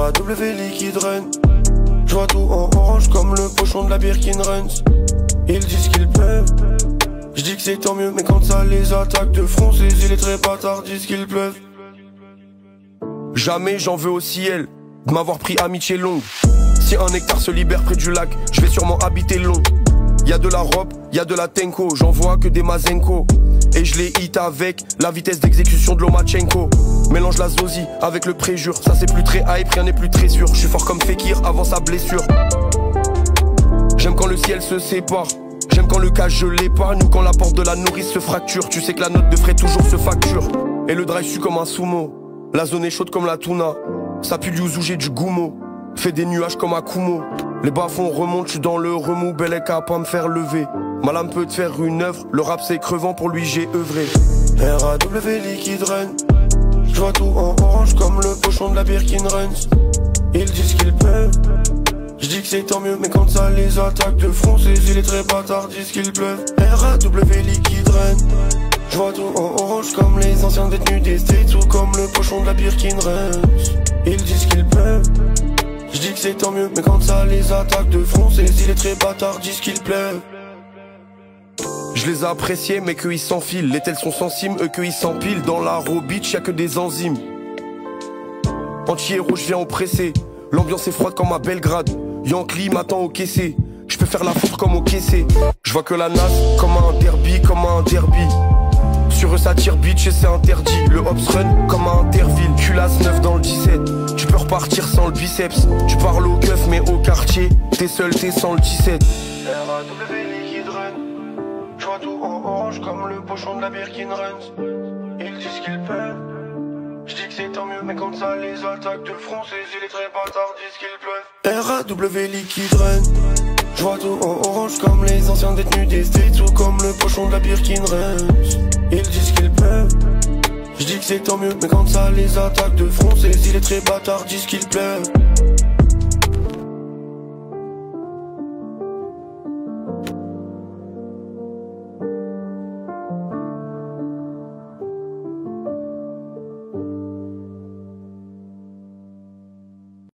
RAW liquide run. J'vois tout en orange comme le pochon de la Birkin Runs. Ils disent qu'ils pleuvent, j'dis que c'est tant mieux, mais quand ça les attaque de front, ces les très bâtards disent qu'ils pleuvent. Jamais j'en veux au ciel de m'avoir pris amitié longue. Si un hectare se libère près du lac, je vais sûrement habiter long. Y'a de la robe, y'a de la tenko, j'en vois que des Mazenko. Et je les hit avec la vitesse d'exécution de Lomachenko. Mélange la zosie avec le préjure, ça c'est plus très hype, rien n'est plus très sûr. Je suis fort comme Fekir avant sa blessure. J'aime quand le ciel se sépare, j'aime quand le cash je l'épargne ou quand la porte de la nourrice se fracture. Tu sais que la note de frais toujours se facture. Et le drive sue comme un sumo, la zone est chaude comme la tuna. Ça pue du ouzou, j'ai du goumo, fait des nuages comme un Kumo. Les bas-fonds remontent, j'suis dans le remous, bel est capable pas me faire lever. Ma lame peut te faire une œuvre, le rap c'est crevant, pour lui j'ai œuvré. RAW liquide run, j'vois tout en orange comme le pochon de la Birkin Runs. Ils disent qu'ils peuvent, j'dis que c'est tant mieux, mais quand ça les attaque de front, ces les très bâtards disent qu'ils pleuvent. RAW liquide run, j'vois tout en orange comme les anciens détenus des States ou comme le pochon de la Birkin Runs. Ils disent qu'ils pleuvent, j'dis que c'est tant mieux, mais quand ça les attaque de front, ces les très bâtards disent qu'ils pleuvent. Je les ai appréciés, mais qu'eux ils s'enfilent. Les tels sont sensibles, eux qu'eux ils s'empilent. Dans la raw beach, y'a que des enzymes. Anti-héros, je viens au pressé. L'ambiance est froide comme à Belgrade. Yankee m'attend au caissier. Je peux faire la foutre comme au caissier. Je vois que la nasse comme un derby, comme un derby. Sur eux ça tire bitch et c'est interdit. Le hops run comme un Interville. Culasse 9 dans le 17. Tu peux repartir sans le biceps. Tu parles au keuf mais au quartier. T'es seul, t'es sans le 17. RAW liquide run, j'vois tout en orange comme le pochon de la Birkin Runs. Ils disent qu'ils peuvent, j'dis que c'est tant mieux, mais quand ça les attaque de front, ces les très bâtards disent qu'ils pleuvent. RAW liquide run, j'vois tout en orange comme les anciens détenus des States ou comme le pochon de la Birkin Runs. Ils disent qu'ils peuvent, j'dis que c'est tant mieux, mais quand ça les attaque de front, ces les très bâtards disent qu'ils pleuvent.